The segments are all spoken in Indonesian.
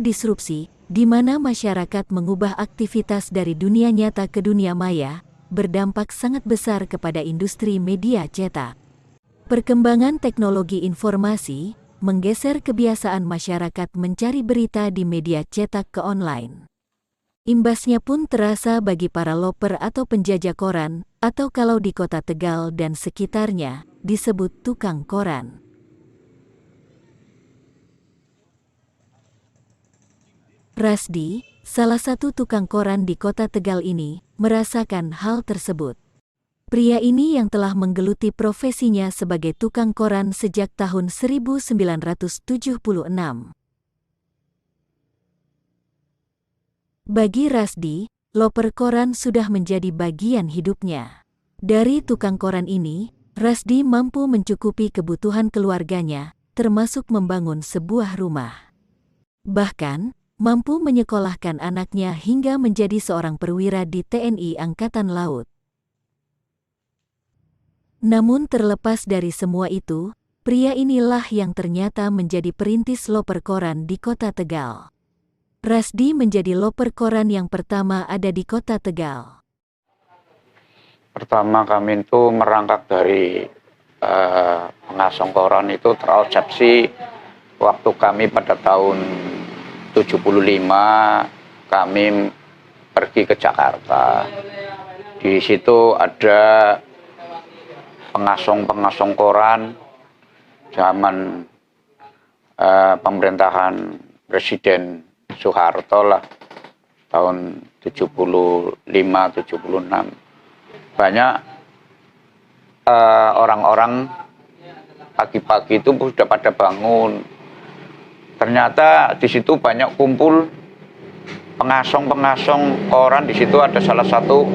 disrupsi, di mana masyarakat mengubah aktivitas dari dunia nyata ke dunia maya, berdampak sangat besar kepada industri media cetak. Perkembangan teknologi informasi menggeser kebiasaan masyarakat mencari berita di media cetak ke online. Imbasnya pun terasa bagi para loper atau penjajah koran, atau kalau di kota Tegal dan sekitarnya, disebut tukang koran. Rasdi, salah satu tukang koran di kota Tegal ini, merasakan hal tersebut. Pria ini yang telah menggeluti profesinya sebagai tukang koran sejak tahun 1976. Bagi Rasdi, loper koran sudah menjadi bagian hidupnya. Dari tukang koran ini, Rasdi mampu mencukupi kebutuhan keluarganya, termasuk membangun sebuah rumah. Bahkan, mampu menyekolahkan anaknya hingga menjadi seorang perwira di TNI Angkatan Laut. Namun terlepas dari semua itu, pria inilah yang ternyata menjadi perintis loper koran di kota Tegal. Rasdi menjadi loper koran yang pertama ada di kota Tegal. Pertama kami itu merangkak dari pengasong koran itu terkonsepsi waktu kami pada tahun 75 kami pergi ke Jakarta. Di situ ada pengasong koran zaman pemerintahan Presiden Soeharto lah, tahun 75-76. Banyak orang-orang pagi-pagi itu sudah pada bangun. Ternyata di situ banyak kumpul pengasong koran. Di situ ada salah satu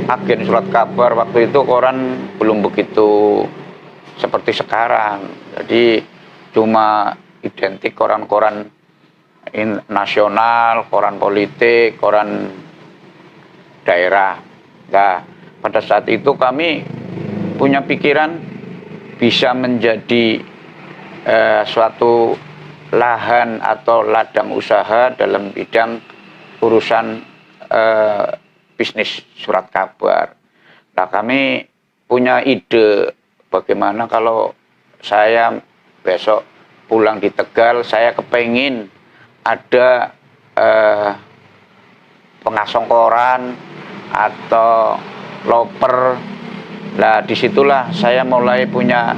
agen surat kabar. Waktu itu koran belum begitu seperti sekarang. Jadi cuma identik koran-koran nasional, koran politik, koran daerah. Nah, pada saat itu kami punya pikiran bisa menjadi suatu lahan atau ladang usaha dalam bidang urusan bisnis surat kabar. Nah, kami punya ide bagaimana kalau saya besok pulang di Tegal, saya kepengin ada pengasong koran atau loper. Nah, disitulah saya mulai punya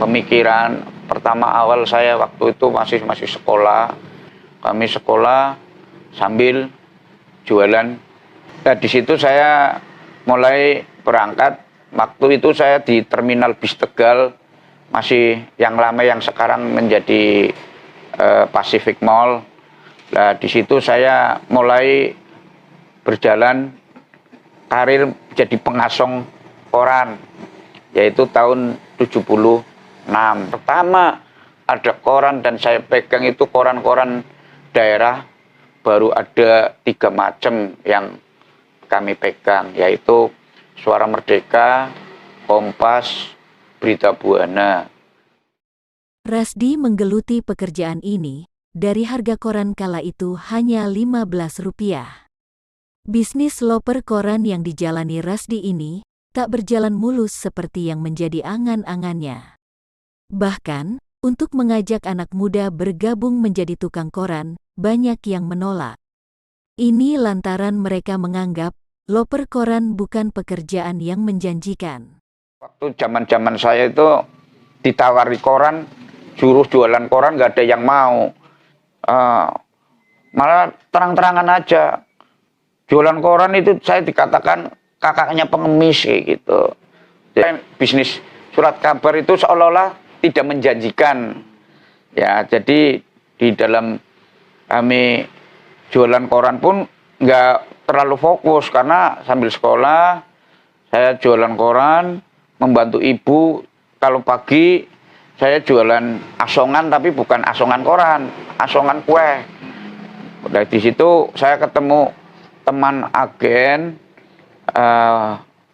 pemikiran. Pertama awal saya waktu itu masih sekolah. Kami sekolah sambil jualan. Nah, di situ saya mulai berangkat. Waktu itu saya di Terminal Bis Tegal, masih yang lama yang sekarang menjadi Pacific Mall. Nah, di situ saya mulai berjalan karir jadi pengasong koran, yaitu tahun 76. Pertama ada koran dan saya pegang itu koran-koran daerah, baru ada 3 macam yang kami pegang, yaitu Suara Merdeka, Kompas, Berita Buana. Rasdi menggeluti pekerjaan ini, dari harga koran kala itu hanya Rp15. Bisnis loper koran yang dijalani Rasdi ini, tak berjalan mulus seperti yang menjadi angan-angannya. Bahkan, untuk mengajak anak muda bergabung menjadi tukang koran, banyak yang menolak. Ini lantaran mereka menganggap, loper koran bukan pekerjaan yang menjanjikan. Waktu zaman-zaman saya itu ditawari koran, suruh jualan koran nggak ada yang mau. Malah terang-terangan aja. Jualan koran itu saya dikatakan kakaknya pengemis kayak gitu. Jadi, bisnis surat kabar itu seolah-olah tidak menjanjikan. Ya, jadi di dalam kami jualan koran pun nggak terlalu fokus karena sambil sekolah saya jualan koran, membantu ibu. Kalau pagi saya jualan asongan, tapi bukan asongan koran, asongan kue. Dari di situ saya ketemu teman agen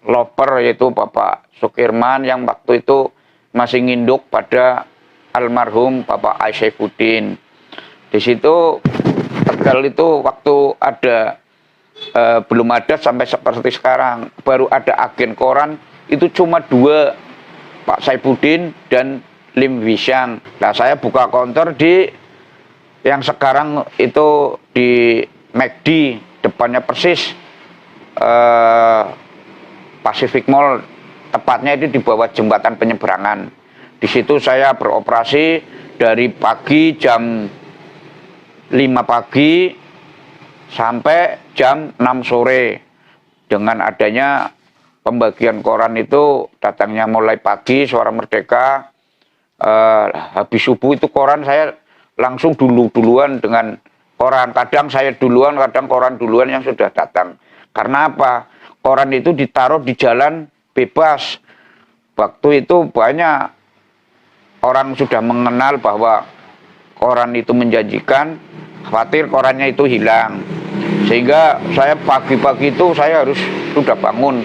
loper, yaitu Bapak Sukirman yang waktu itu masih nginduk pada almarhum Bapak Aisyfuddin. Di situ Tegal itu waktu ada belum ada sampai seperti sekarang. Baru ada agen koran itu cuma 2, Pak Saifuddin dan Lim Wisyang. Nah, saya buka konter di yang sekarang itu di McD, depannya persis Pacific Mall, tepatnya itu di bawah jembatan penyeberangan. Di situ saya beroperasi dari pagi jam 5 pagi sampai jam 6 sore. Dengan adanya pembagian koran itu datangnya mulai pagi, Suara Merdeka, habis subuh itu koran saya langsung duluan dengan koran. Kadang saya duluan, kadang koran duluan yang sudah datang. Karena apa? Koran itu ditaruh di jalan bebas. Waktu itu banyak orang sudah mengenal bahwa koran itu menjanjikan, khawatir korannya itu hilang. Sehingga saya pagi-pagi itu saya harus sudah bangun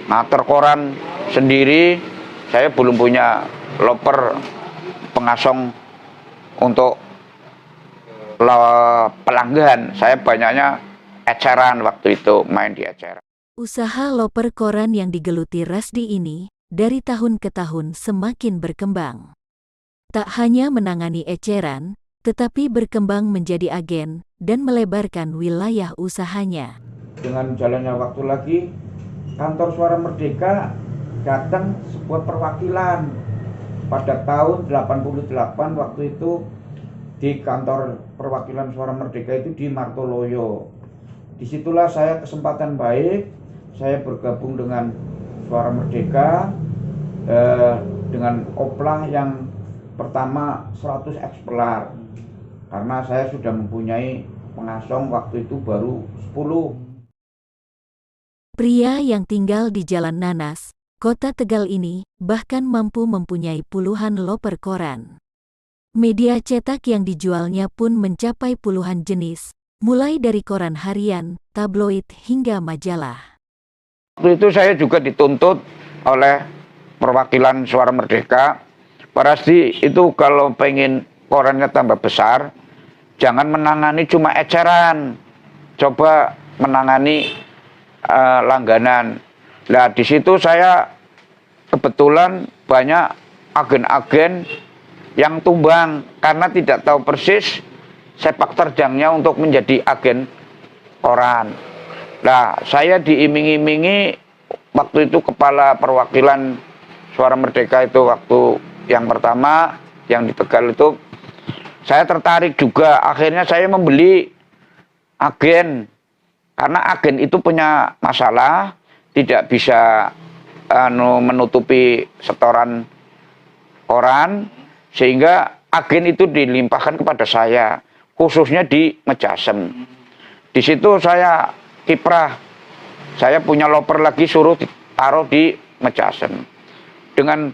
ngater koran sendiri. Saya belum punya loper pengasong untuk pelanggan. Saya banyaknya eceran waktu itu, main di eceran. Usaha loper koran yang digeluti Rasdi ini dari tahun ke tahun semakin berkembang. Tak hanya menangani eceran, tetapi berkembang menjadi agen dan melebarkan wilayah usahanya. Dengan jalannya waktu lagi, kantor Suara Merdeka datang sebuah perwakilan. Pada tahun 88 waktu itu di kantor perwakilan Suara Merdeka itu di Martoloyo. Disitulah saya kesempatan baik, saya bergabung dengan Suara Merdeka dengan oplah yang pertama 100 eksemplar. Karena saya sudah mempunyai pengasong waktu itu baru 10. Pria yang tinggal di Jalan Nanas, Kota Tegal ini bahkan mampu mempunyai puluhan loper koran. Media cetak yang dijualnya pun mencapai puluhan jenis, mulai dari koran harian, tabloid hingga majalah. Waktu itu saya juga dituntut oleh perwakilan Suara Merdeka. Pak Rasdi itu kalau pengen korannya tambah besar, jangan menangani cuma eceran, coba menangani langganan. Nah, di situ saya kebetulan banyak agen-agen yang tumbang karena tidak tahu persis sepak terjangnya untuk menjadi agen koran. Nah, saya diiming-imingi waktu itu kepala perwakilan Suara Merdeka itu waktu yang pertama yang di Tegal itu. Saya tertarik juga, akhirnya saya membeli agen. Karena agen itu punya masalah, tidak bisa menutupi setoran koran, sehingga agen itu dilimpahkan kepada saya, khususnya di Mejasem. Di situ saya kiprah, saya punya loper lagi suruh ditaruh di Mejasem. Dengan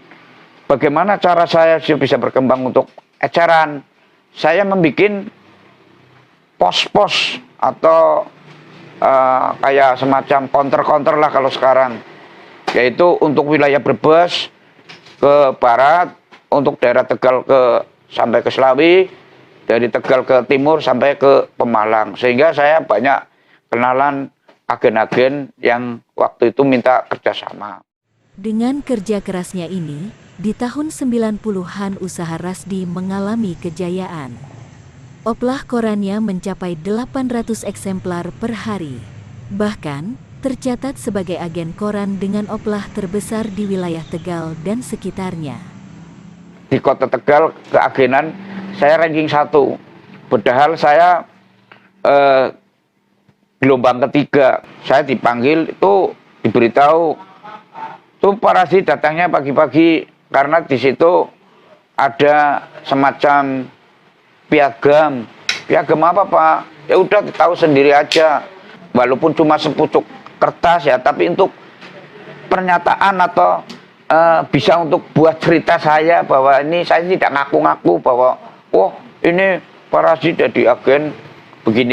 bagaimana cara saya bisa berkembang untuk eceran, saya membuat pos-pos atau kayak semacam counter-counter lah kalau sekarang, yaitu untuk wilayah Brebes ke barat, untuk daerah Tegal sampai ke Slawi, dari Tegal ke timur sampai ke Pemalang, sehingga saya banyak kenalan agen-agen yang waktu itu minta kerjasama. Dengan kerja kerasnya ini, di tahun 90-an usaha Rasdi mengalami kejayaan. Oplah korannya mencapai 800 eksemplar per hari. Bahkan, tercatat sebagai agen koran dengan oplah terbesar di wilayah Tegal dan sekitarnya. Di kota Tegal, keagenan, saya ranking 1. Padahal saya gelombang ketiga. Saya dipanggil, itu diberitahu, itu Pak Rasdi datangnya pagi-pagi, karena di situ ada semacam piagam. Piagam apa, Pak? Ya udah, tahu sendiri aja. Walaupun cuma sepucuk kertas ya, tapi untuk pernyataan atau bisa untuk buat cerita saya bahwa ini saya tidak ngaku-ngaku bahwa wah, ini Pak Rasdi jadi agen begini,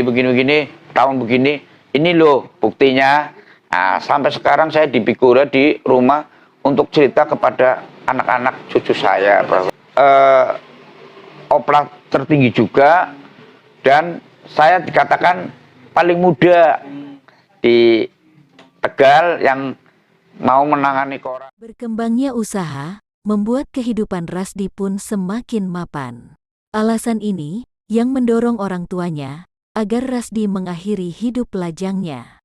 tahun begini. Ini loh buktinya. Nah, sampai sekarang saya di Bigora di rumah untuk cerita kepada anak-anak cucu saya bahwa oplah tertinggi juga Dan saya dikatakan paling muda di Tegal yang mau menangani koran. Berkembangnya usaha membuat kehidupan Rasdi pun semakin mapan. Alasan ini yang mendorong orang tuanya agar Rasdi mengakhiri hidup lajangnya.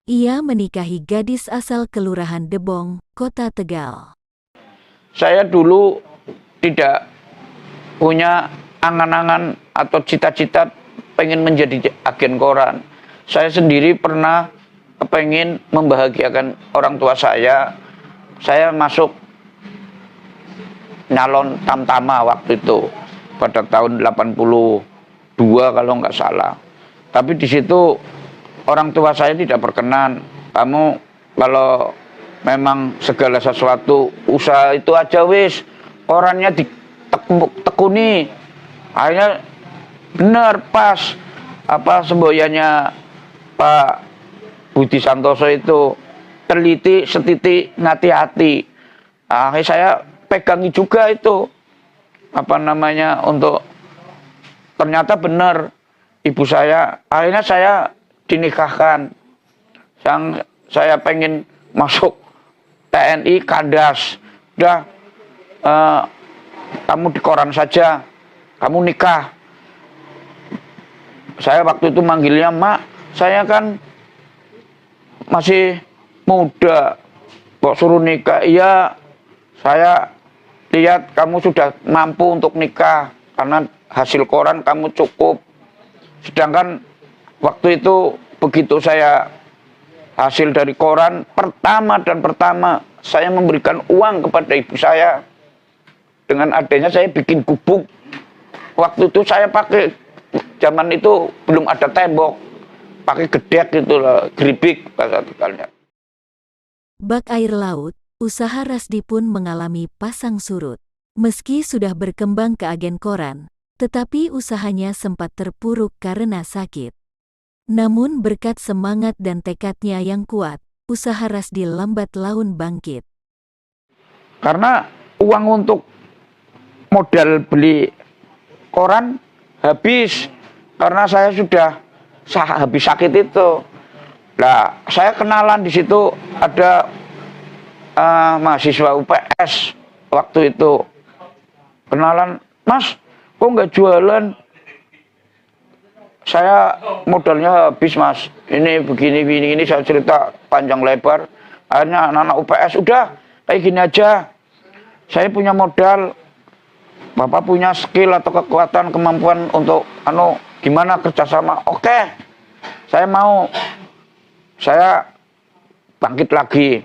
Ia menikahi gadis asal Kelurahan Debong, Kota Tegal. Saya dulu tidak punya angan-angan atau cita-cita pengen menjadi agen koran. Saya sendiri pernah pengen membahagiakan orang tua saya. Saya masuk nyalon Tamtama waktu itu pada tahun 82 kalau nggak salah. Tapi di situ orang tua saya tidak berkenan. Kamu kalau memang segala sesuatu usaha itu aja wis, orangnya ditekuni. Akhirnya benar pas apa semboyannya Pak Budi Santoso itu teliti, setiti, ngati-hati. Akhirnya saya pegangi juga itu apa namanya untuk ternyata benar ibu saya. Akhirnya saya dinikahkan. Yang saya pengen masuk TNI kandas. Udah kamu di koran saja, kamu nikah. Saya waktu itu manggilnya Mak, saya kan masih muda, kok suruh nikah. Iya, saya lihat kamu sudah mampu untuk nikah karena hasil koran kamu cukup. Sedangkan waktu itu begitu saya hasil dari koran pertama saya memberikan uang kepada ibu saya. Dengan adanya saya bikin gubuk. Waktu itu saya pakai, zaman itu belum ada tembok, pakai gedek gitu loh, geribik bahasa Tegalnya. Bak air laut, usaha Rasdi pun mengalami pasang surut. Meski sudah berkembang ke agen koran, tetapi usahanya sempat terpuruk karena sakit. Namun berkat semangat dan tekadnya yang kuat, usaha Rasdi lambat laun bangkit. Karena uang untuk modal beli koran habis, karena saya sudah habis sakit itu. Nah, saya kenalan di situ ada mahasiswa UPS waktu itu. Kenalan, Mas, kok nggak jualan? Saya modalnya habis, Mas. Ini begini, ini saya cerita panjang lebar. Akhirnya anak-anak UPS, udah kayak gini aja. Saya punya modal, Bapak punya skill atau kekuatan, kemampuan untuk gimana kerjasama? Oke, saya mau. Saya bangkit lagi.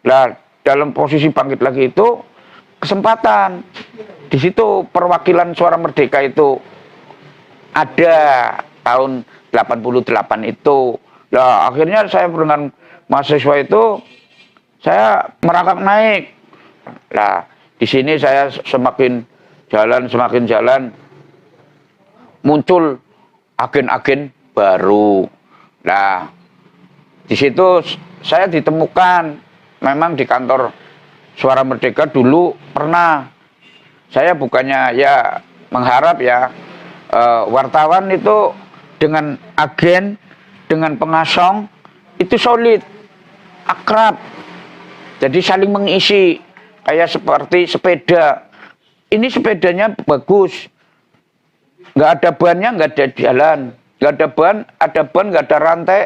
Nah, dalam posisi bangkit lagi itu kesempatan. Di situ perwakilan Suara Merdeka itu ada tahun 88 itu. Nah, akhirnya saya dengan mahasiswa itu saya merangkak naik. Nah, di sini saya semakin jalan muncul agen-agen baru. Nah, di situ saya ditemukan memang di kantor Suara Merdeka dulu pernah. Saya bukannya ya mengharap ya wartawan itu dengan agen, dengan pengasong itu solid, akrab. Jadi saling mengisi, kayak seperti sepeda. Ini sepedanya bagus, nggak ada bannya, nggak ada jalan, nggak ada ban, nggak ada rantai,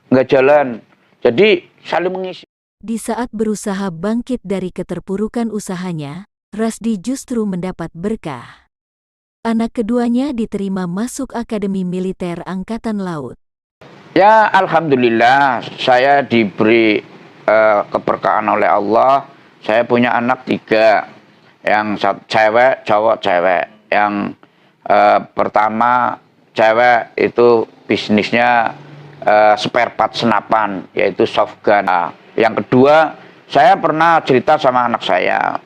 nggak jalan. Jadi saling mengisi. Di saat berusaha bangkit dari keterpurukan usahanya, Rasdi justru mendapat berkah. Anak keduanya diterima masuk Akademi Militer Angkatan Laut. Ya, alhamdulillah saya diberi keberkahan oleh Allah. Saya punya anak 3, yang cewek, cowok, cewek. Yang pertama cewek itu bisnisnya spare part senapan, yaitu soft gun. Yang kedua, saya pernah cerita sama anak saya,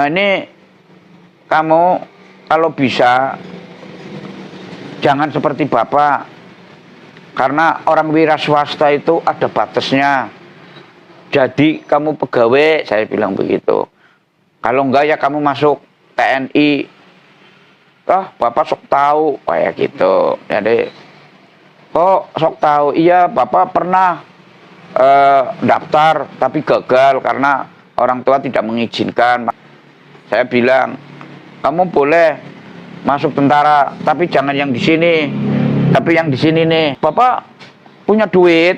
ini kamu kalau bisa jangan seperti bapak, karena orang wira swasta itu ada batasnya. Jadi kamu pegawai, saya bilang begitu. Kalau enggak ya kamu masuk TNI. Bapak sok tahu kayak gitu. Jadi kok sok tahu, iya Bapak pernah daftar tapi gagal karena orang tua tidak mengizinkan. Saya bilang, kamu boleh masuk tentara tapi jangan yang di sini, tapi yang di sini nih. Bapak punya duit,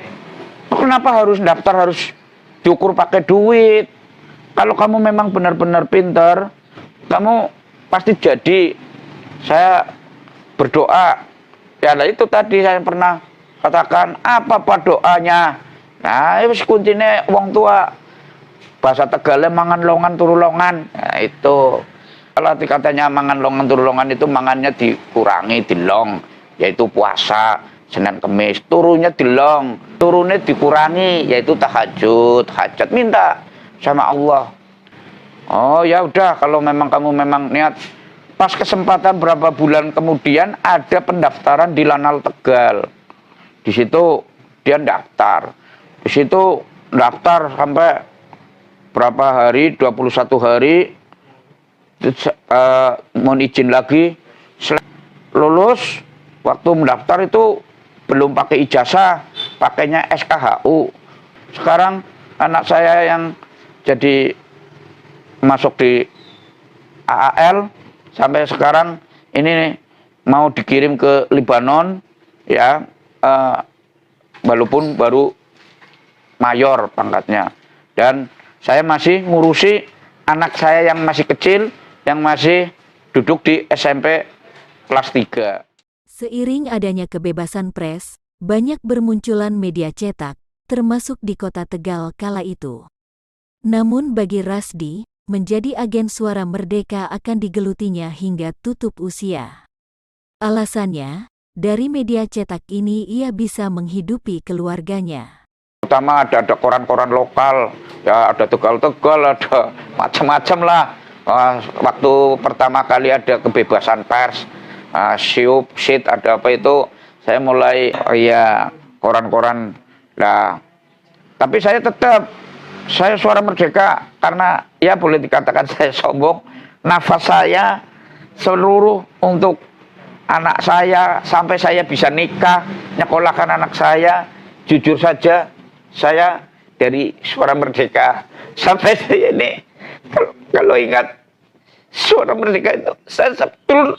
kenapa harus daftar, harus diukur pakai duit? Kalau kamu memang benar-benar pintar, kamu pasti jadi. Saya berdoa, ya itu tadi saya pernah katakan, apa doanya? Nah, itu kuncinya wong tua. Bahasa Tegalnya mangan longan turu longan. Nah, itu. Kalau katanya mangan longan turu longan itu mangannya dikurangi, dilong, yaitu puasa, Senin Kemis. Turunnya dilong, turunnya dikurangi, yaitu tahajud, hajat, minta sama Allah. Oh ya udah, kalau memang kamu memang niat. Pas kesempatan berapa bulan kemudian ada pendaftaran di Lanal Tegal. Di situ dia daftar. Di situ daftar sampai berapa hari, 21 hari, mohon izin lagi. Lulus, waktu mendaftar itu belum pakai ijazah, pakainya SKHU. Sekarang anak saya yang jadi masuk di AAL, sampai sekarang ini mau dikirim ke Libanon, ya, walaupun baru mayor pangkatnya. Dan saya masih ngurusi anak saya yang masih kecil, yang masih duduk di SMP kelas 3. Seiring adanya kebebasan pers, banyak bermunculan media cetak, termasuk di kota Tegal kala itu. Namun bagi Rasdi, menjadi agen suara merdeka akan digelutinya hingga tutup usia. Alasannya, dari media cetak ini ia bisa menghidupi keluarganya. Pertama ada koran-koran lokal, ya ada Tegal-Tegal, ada macam-macam lah. Waktu pertama kali ada kebebasan pers, siup, sit, ada apa itu, saya mulai, ya koran-koran lah. Tapi saya tetap, saya suara merdeka karena ya boleh dikatakan saya sombong. Nafas saya seluruh untuk anak saya sampai saya bisa nikah, nyekolahkan anak saya. Jujur saja, saya dari suara merdeka sampai saya ini, kalau ingat suara merdeka itu, saya betul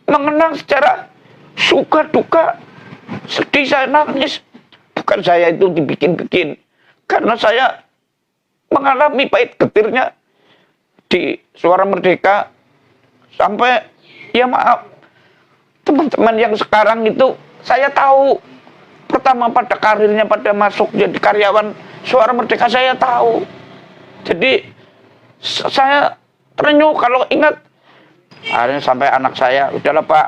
mengenang secara suka duka, sedih, saya nangis. Bukan saya itu dibikin-bikin, karena saya mengalami pahit getirnya di suara merdeka. Sampai, ya maaf, teman-teman yang sekarang itu saya tahu. Pertama pada karirnya, pada masuk jadi karyawan suara merdeka, saya tahu. Jadi saya terenyuh kalau ingat. Akhirnya sampai anak saya, udahlah Pak,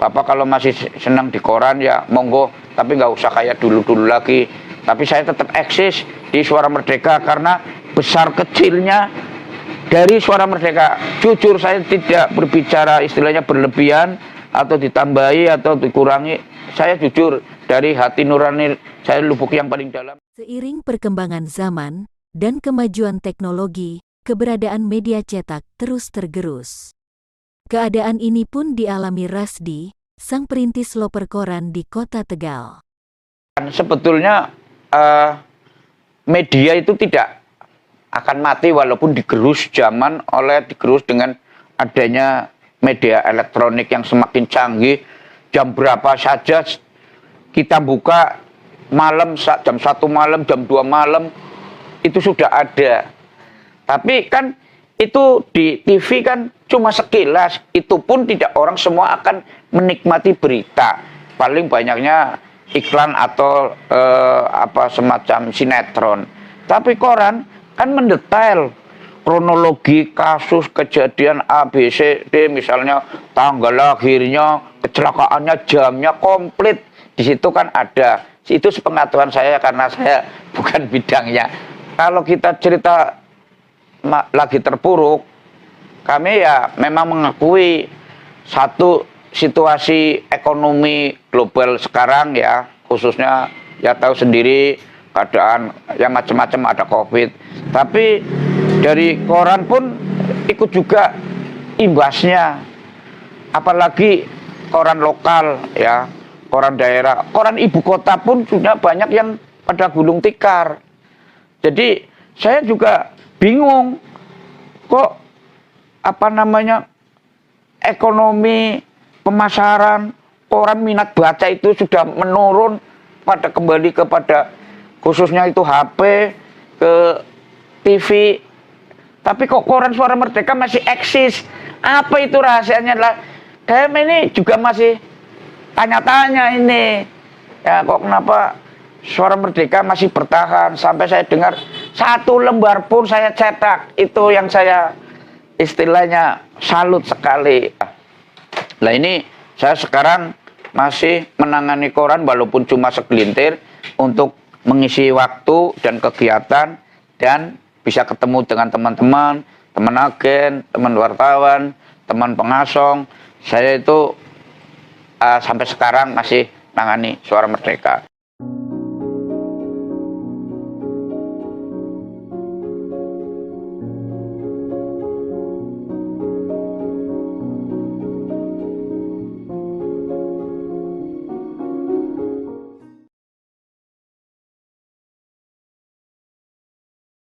Bapak kalau masih senang di koran ya monggo, tapi nggak usah kayak dulu-dulu lagi. Tapi saya tetap eksis di suara merdeka karena besar kecilnya dari suara merdeka. Jujur saya tidak berbicara istilahnya berlebihan atau ditambahi atau dikurangi. Saya jujur dari hati nurani saya, lubuk yang paling dalam. Seiring perkembangan zaman dan kemajuan teknologi, keberadaan media cetak terus tergerus. Keadaan ini pun dialami Rasdi, sang perintis loper koran di kota Tegal. Sebetulnya media itu tidak akan mati walaupun digerus digerus dengan adanya media elektronik yang semakin canggih. Jam berapa saja kita buka, malam, jam 1 malam, jam 2 malam, itu sudah ada. Tapi kan itu di TV kan cuma sekilas, itu pun tidak orang semua akan menikmati berita. Paling banyaknya iklan atau semacam sinetron. Tapi koran kan mendetail kronologi kasus kejadian A, B, C, D, misalnya tanggal lahirnya, kecelakaannya, jamnya komplit. Di situ kan ada. Itu sepengetahuan saya karena saya bukan bidangnya. Kalau kita cerita lagi terpuruk, kami ya memang mengakui satu situasi ekonomi global sekarang ya, khususnya ya tahu sendiri keadaan yang macam-macam, ada COVID. Tapi dari koran pun ikut juga imbasnya. apalagi koran lokal ya, koran daerah, koran ibu kota pun sudah banyak yang pada gulung tikar. Jadi saya juga bingung kok ekonomi pemasaran koran minat baca itu sudah menurun pada kembali kepada khususnya itu HP, ke TV. Tapi kok koran Suara Merdeka masih eksis? Apa itu rahasianya lah? Kami ini juga masih tanya-tanya ini. Ya kok kenapa Suara Merdeka masih bertahan? Sampai saya dengar 1 lembar pun saya cetak. Itu yang saya istilahnya salut sekali. Nah ini saya sekarang masih menangani koran walaupun cuma segelintir untuk mengisi waktu dan kegiatan dan bisa ketemu dengan teman-teman, teman agen, teman wartawan, teman pengasong. Saya itu sampai sekarang masih nangani Suara Merdeka.